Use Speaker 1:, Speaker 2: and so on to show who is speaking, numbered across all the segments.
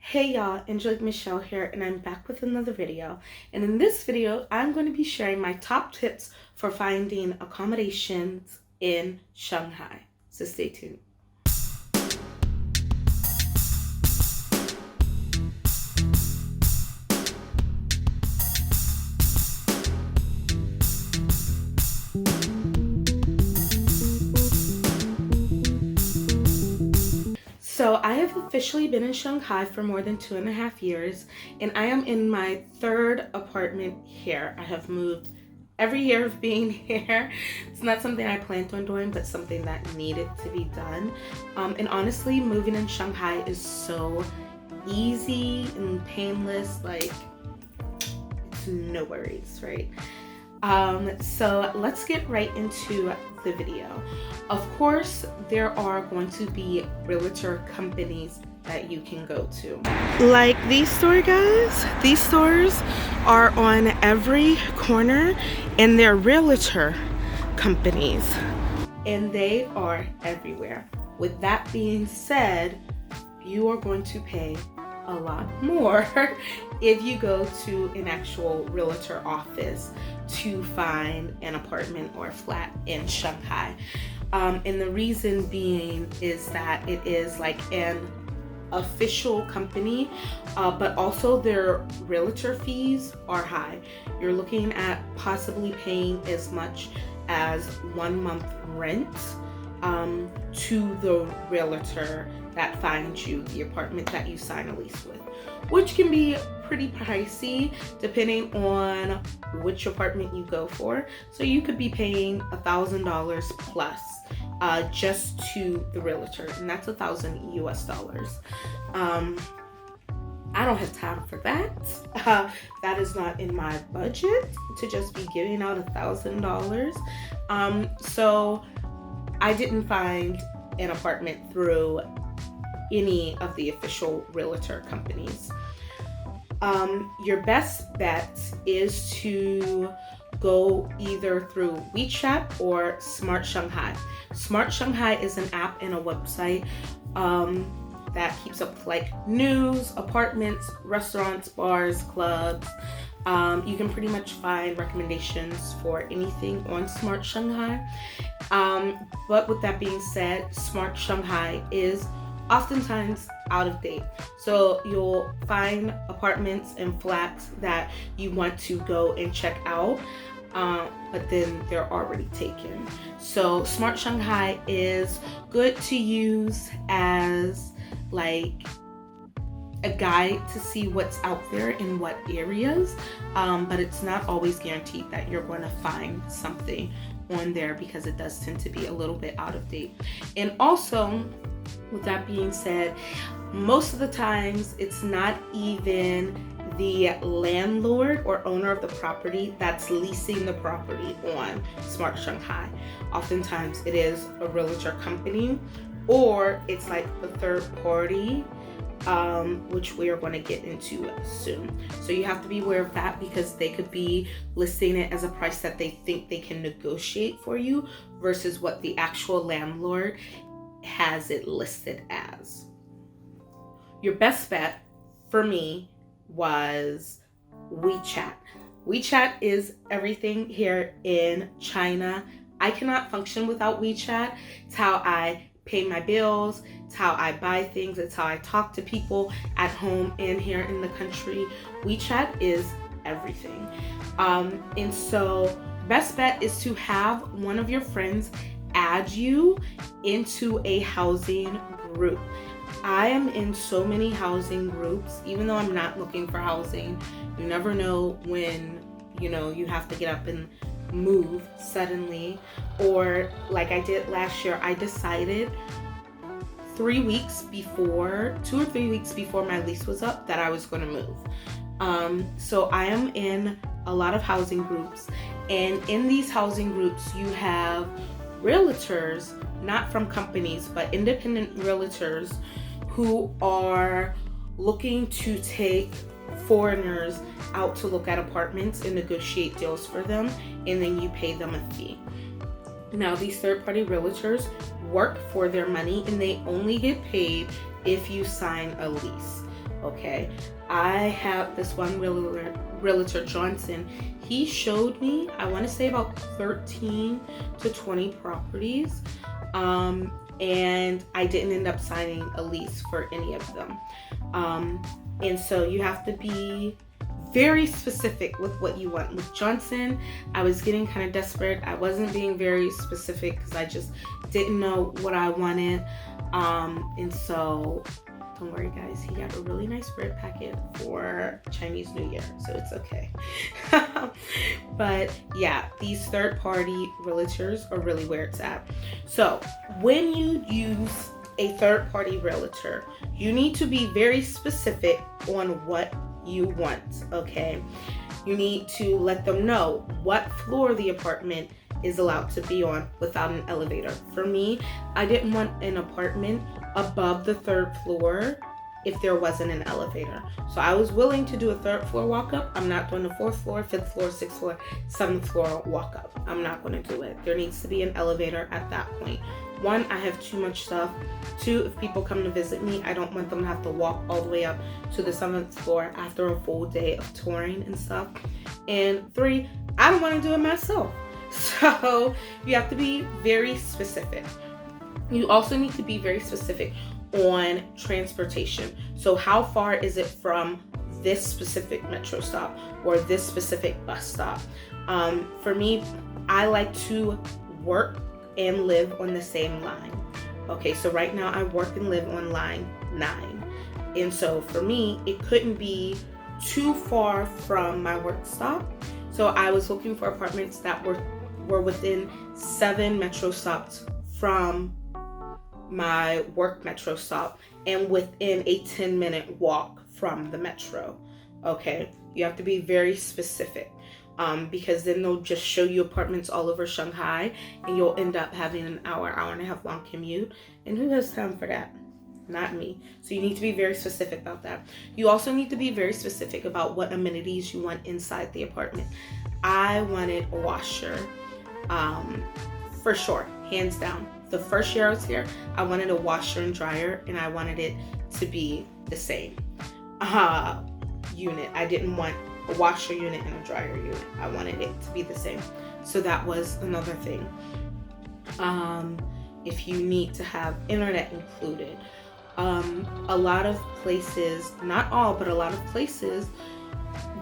Speaker 1: Hey y'all, Angelique Michelle here, and I'm back with another video. And in this video, I'm going to be sharing my top tips for finding accommodations in Shanghai. So stay tuned. So I have officially been in Shanghai for more than 2.5 years, and I am in my third apartment here. I have moved every year of being here. It's not something I planned on doing, but something that needed to be done. And honestly, moving in Shanghai is so easy and painless. Like, it's no worries, right? So let's get right into the video. Of course, there are going to be realtor companies that you can go to. Like these store guys, these stores are on every corner and they're realtor companies. And they are everywhere. With that being said, you are going to pay a lot more if you go to an actual realtor office to find an apartment or a flat in Shanghai. And the reason being is that it is like an official company, but also their realtor fees are high. You're looking at possibly paying as much as 1 month rent to the realtor that finds you the apartment that you sign a lease with, which can be pretty pricey depending on which apartment you go for. So you could be paying $1,000 plus just to the realtor, and that's $1,000 US. I don't have time for that. That is not in my budget to just be giving out $1,000. So I didn't find an apartment through any of the official realtor companies. Your best bet is to go either through WeChat or Smart Shanghai. Smart Shanghai is an app and a website that keeps up like news, apartments, restaurants, bars, clubs. You can pretty much find recommendations for anything on Smart Shanghai. But with that being said, Smart Shanghai is oftentimes out of date. So you'll find apartments and flats that you want to go and check out, but then they're already taken. So Smart Shanghai is good to use as like a guide to see what's out there in what areas, but it's not always guaranteed that you're going to find something on there because it does tend to be a little bit out of date. And also, with that being said, most of the times it's not even the landlord or owner of the property that's leasing the property on Smart Shanghai. Oftentimes it is a realtor company, or it's like the third party, which we are going to get into soon. So you have to be aware of that because they could be listing it as a price that they think they can negotiate for you versus what the actual landlord has it listed as. Your best bet for me was WeChat. WeChat is everything here in China. I cannot function without WeChat. It's how I pay my bills, it's how I buy things, it's how I talk to people at home and here in the country. WeChat is everything. And so best bet is to have one of your friends add you into a housing group. I am in so many housing groups, even though I'm not looking for housing. You never know when, you have to get up and move suddenly, or like I did last year, I decided 2 or 3 weeks before my lease was up that I was going to move. So I am in a lot of housing groups, and in these housing groups you have realtors, not from companies, but independent realtors who are looking to take foreigners out to look at apartments and negotiate deals for them, and then you pay them a fee. Now, these third-party realtors work for their money and they only get paid if you sign a lease. Okay, I have this one realtor Johnson. He showed me, I want to say about 13 to 20 properties. And I didn't end up signing a lease for any of them. And so you have to be very specific with what you want. With Johnson, I was getting kind of desperate. I wasn't being very specific because I just didn't know what I wanted. And so don't worry guys, he got a really nice bread packet for Chinese New Year, so it's okay. But yeah, these third-party realtors are really where it's at. So when you use a third-party realtor, you need to be very specific on what you want, okay? You need to let them know what floor the apartment is allowed to be on without an elevator. For me, I didn't want an apartment above the 3rd floor if there wasn't an elevator. So I was willing to do a 3rd floor walk up. I'm not doing the 4th floor, 5th floor, 6th floor, 7th floor walk up. I'm not going to do it. There needs to be an elevator at that point. 1, I have too much stuff. 2, if people come to visit me, I don't want them to have to walk all the way up to the 7th floor after a full day of touring and stuff. And 3, I don't want to do it myself. So you have to be very specific. You also need to be very specific on transportation. So how far is it from this specific metro stop or this specific bus stop? For me, I like to work and live on the same line. Okay, so right now I work and live on line 9. And so for me, it couldn't be too far from my work stop. So I was looking for apartments that were within 7 metro stops from my work metro stop and within a 10-minute walk from the metro. Okay, you have to be very specific, because then they'll just show you apartments all over Shanghai and you'll end up having an hour and a half long commute. And who has time for that? Not me. So you need to be very specific about that. You also need to be very specific about what amenities you want inside the apartment. I wanted a washer, for sure, hands down. The first year I was here, I wanted a washer and dryer, and I wanted it to be the same unit. I didn't want a washer unit and a dryer unit. I wanted it to be the same. So that was another thing. If you need to have internet included, a lot of places, not all, but a lot of places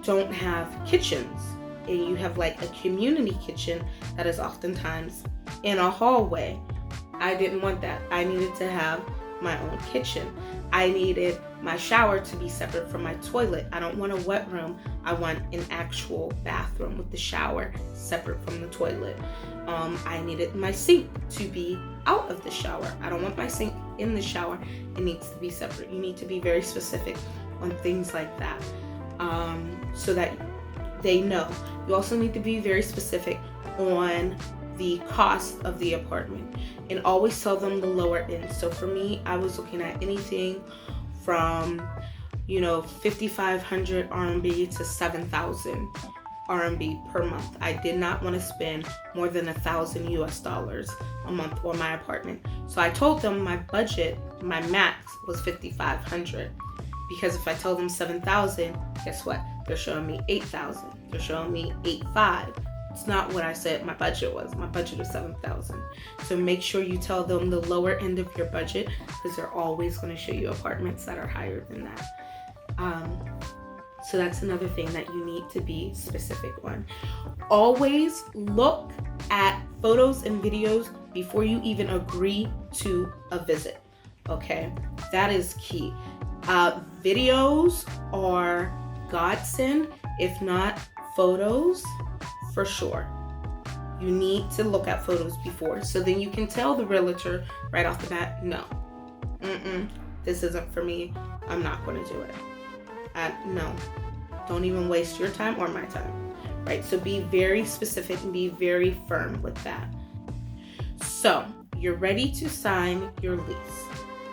Speaker 1: don't have kitchens. And you have like a community kitchen that is oftentimes in a hallway. I didn't want that. I needed to have my own kitchen. I needed my shower to be separate from my toilet. I don't want a wet room. I want an actual bathroom with the shower separate from the toilet. I needed my sink to be out of the shower. I don't want my sink in the shower. It needs to be separate. You need to be very specific on things like that, so that they know. You also need to be very specific on the cost of the apartment and always tell them the lower end. So for me, I was looking at anything from 5,500 RMB to 7,000 RMB per month. I did not want to spend more than $1,000 a month on my apartment. So I told them my budget, my max was 5,500, because if I tell them 7,000, guess what? They're showing me 8,000. They're showing me 8,500. It's not what I said my budget was. My budget is 7,000. So make sure you tell them the lower end of your budget, because they're always going to show you apartments that are higher than that. So that's another thing that you need to be specific on. Always look at photos and videos before you even agree to a visit. Okay, that is key. Videos are godsend, if not photos, for sure. You need to look at photos before, so then you can tell the realtor right off the bat, no, this isn't for me. I'm not going to do it. No, don't even waste your time or my time, right? So be very specific and be very firm with that. So you're ready to sign your lease.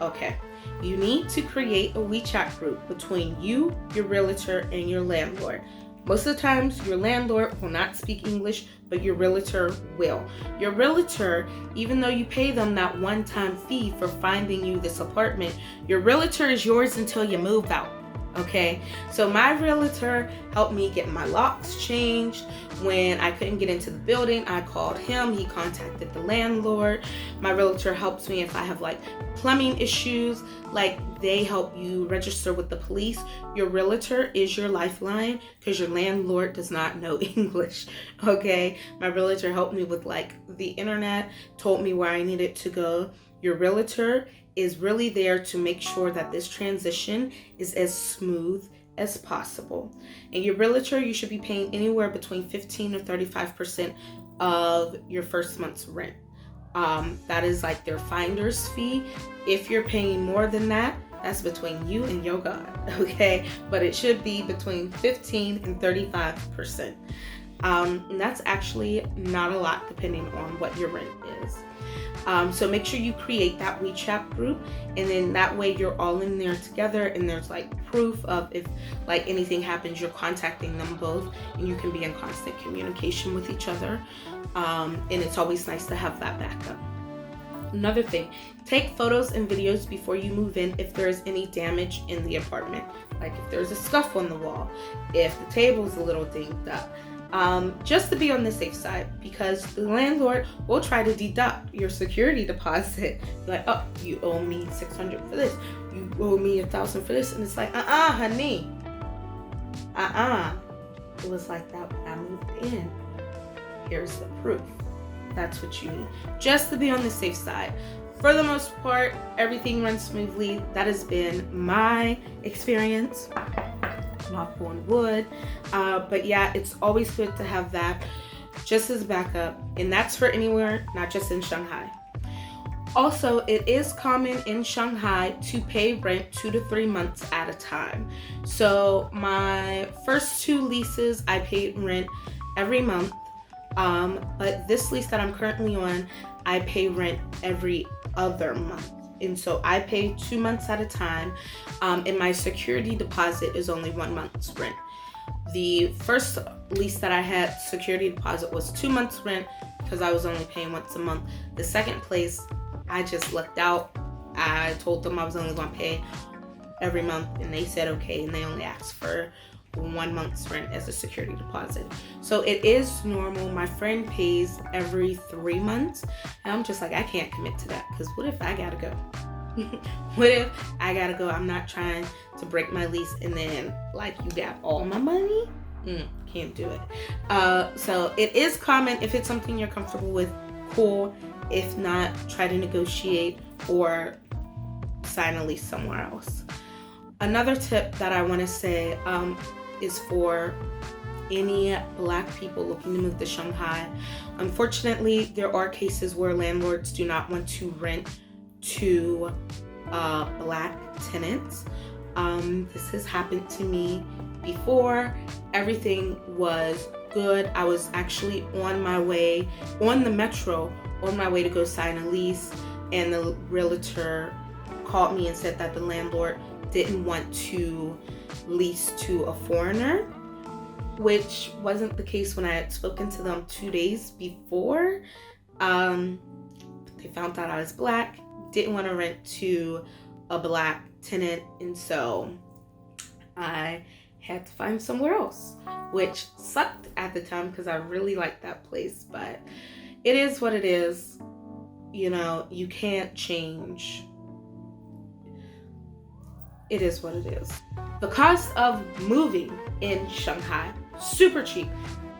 Speaker 1: Okay, you need to create a WeChat group between you, your realtor, and your landlord. Most of the times, your landlord will not speak English, but your realtor will. Your realtor, even though you pay them that one-time fee for finding you this apartment, your realtor is yours until you move out. Okay, so my realtor helped me get my locks changed. When I couldn't get into the building, I called him. He contacted the landlord. My realtor helps me if I have like plumbing issues, like they help you register with the police. Your realtor is your lifeline because your landlord does not know English. Okay, my realtor helped me with like the internet, told me where I needed to go. Your realtor is really there to make sure that this transition is as smooth as possible. And your realtor, you should be paying anywhere between 15 to 35% of your first month's rent. That is like their finder's fee. If you're paying more than that, that's between you and your God, okay? But it should be between 15 and 35%. And that's actually not a lot depending on what your rent is. So make sure you create that WeChat group, and then that way you're all in there together, and there's like proof of if like anything happens, you're contacting them both, and you can be in constant communication with each other. And it's always nice to have that backup. Another thing, take photos and videos before you move in if there's any damage in the apartment. Like if there's a scuff on the wall, if the table's a little dinged up. Just to be on the safe side, because the landlord will try to deduct your security deposit. Like, oh, you owe me $600 for this, you owe me $1,000 for this, and it's like, honey, it was like that when I moved in. Here's the proof. That's what you need, just to be on the safe side. For the most part, everything runs smoothly. That has been my experience. Knock on wood. But yeah, it's always good to have that just as backup, and that's for anywhere, not just in Shanghai. Also, it is common in Shanghai to pay rent 2 to 3 months at a time. So my first 2 leases, I paid rent every month. But this lease that I'm currently on, I pay rent every other month. And so I pay 2 months at a time, and my security deposit is only 1 month's rent. The first lease that I had, security deposit was 2 months rent because I was only paying once a month. The second place, I just lucked out. I told them I was only going to pay every month, and they said okay, and they only asked for 1 month's rent as a security deposit. So it is normal. My friend pays every 3 months, and I'm just like, I can't commit to that, because what if I gotta go? What if I gotta go? I'm not trying to break my lease and then like you got all my money. Can't do it. So it is common. If it's something you're comfortable with, cool. If not, try to negotiate or sign a lease somewhere else. Another tip that I want to say is for any Black people looking to move to Shanghai. Unfortunately, there are cases where landlords do not want to rent to Black tenants. This has happened to me before. Everything was good. I was actually on my way, on the metro, on my way to go sign a lease, and the realtor called me and said that the landlord didn't want to lease to a foreigner, which wasn't the case when I had spoken to them 2 days before. They found out I was Black, didn't want to rent to a Black tenant, and so I had to find somewhere else, which sucked at the time because I really liked that place, but it is what it is. You know, you can't change. It is what it is. The cost of moving in Shanghai, super cheap.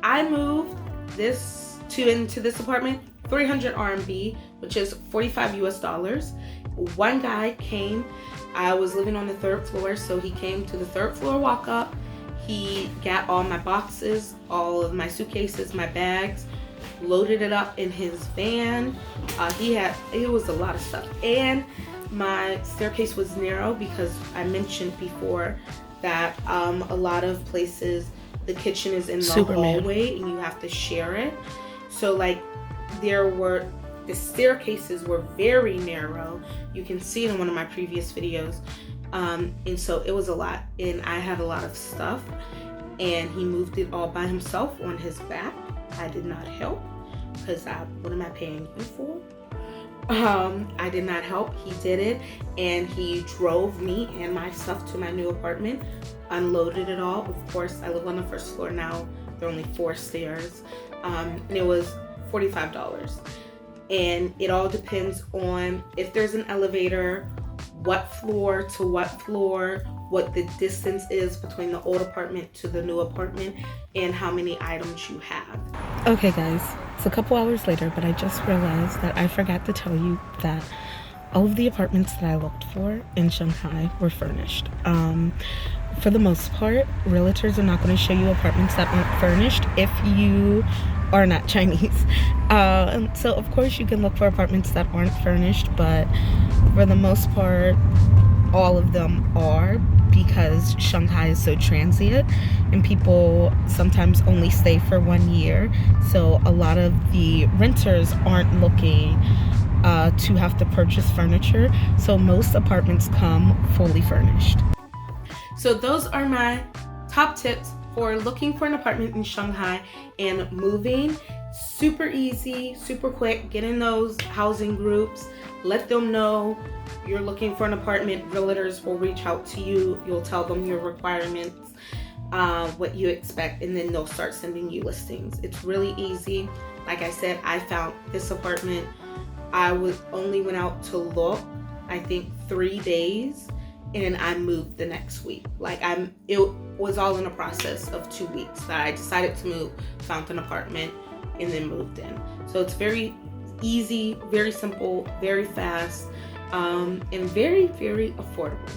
Speaker 1: I moved into this apartment, 300 RMB, which is $45 US. One guy came. I was living on the 3rd floor, so he came to the 3rd floor walk up. He got all my boxes, all of my suitcases, my bags, loaded it up in his van. It was a lot of stuff. And my staircase was narrow because I mentioned before that a lot of places the kitchen is in the hallway and you have to share it. So like the staircases were very narrow. You can see it in one of my previous videos. And so it was a lot, and I had a lot of stuff, and he moved it all by himself on his back. I did not help because what am I paying you for? I did not help. He did it, and he drove me and my stuff to my new apartment, unloaded it all. Of course, I live on the first floor now. There are only 4 stairs, and it was $45. And it all depends on if there's an elevator, what floor to what floor, what the distance is between the old apartment to the new apartment, and how many items you have. Okay guys, it's a couple hours later, but I just realized that I forgot to tell you that all of the apartments that I looked for in Shanghai were furnished. For the most part, realtors are not going to show you apartments that aren't furnished if you are not Chinese. So of course you can look for apartments that aren't furnished, but for the most part, all of them are, because Shanghai is so transient and people sometimes only stay for 1 year. So a lot of the renters aren't looking to have to purchase furniture. So most apartments come fully furnished. So those are my top tips for looking for an apartment in Shanghai and moving. Super easy, super quick. Get in those housing groups. Let them know you're looking for an apartment. Realtors will reach out to you. You'll tell them your requirements, what you expect, and then they'll start sending you listings. It's really easy. Like I said, I found this apartment. I only went out to look, I think 3 days, and I moved the next week. It was all in a process of 2 weeks that I decided to move, found an apartment, and then moved in. So it's very easy, very simple, very fast, and very, very affordable.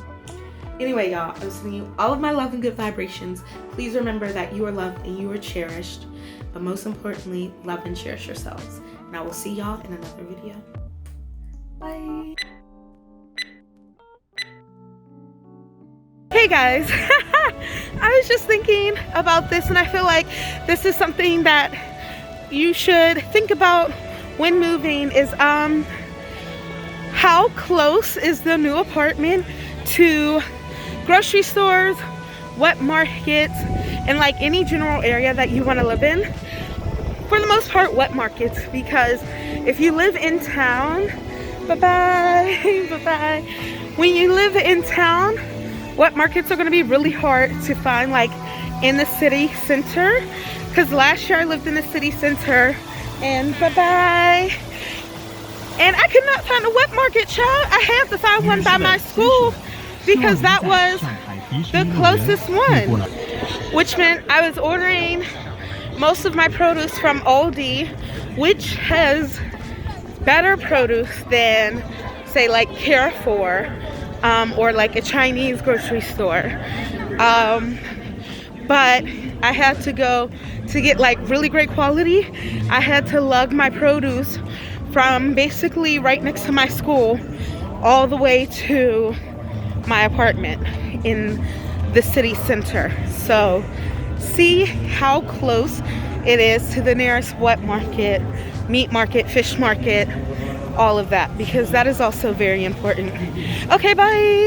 Speaker 1: Anyway, y'all, I'm sending you all of my love and good vibrations. Please remember that you are loved and you are cherished, but most importantly, love and cherish yourselves. And I will see y'all in another video. Bye. Hey guys, I was just thinking about this, and I feel like this is something that you should think about when moving, is how close is the new apartment to grocery stores, wet markets, and like any general area that you want to live in. For the most part, wet markets, because if you live in town, bye-bye, when you live in town, wet markets are going to be really hard to find, like in the city center. Because last year I lived in the city center, and and I could not find a wet market, child. I had to find one by my school because that was the closest one, which meant I was ordering most of my produce from Aldi, which has better produce than, say, like Carrefour or like a Chinese grocery store. But I had to go to get like really great quality. I had to lug my produce from basically right next to my school all the way to my apartment in the city center. So see how close it is to the nearest wet market, meat market, fish market, all of that, because that is also very important. Okay, bye.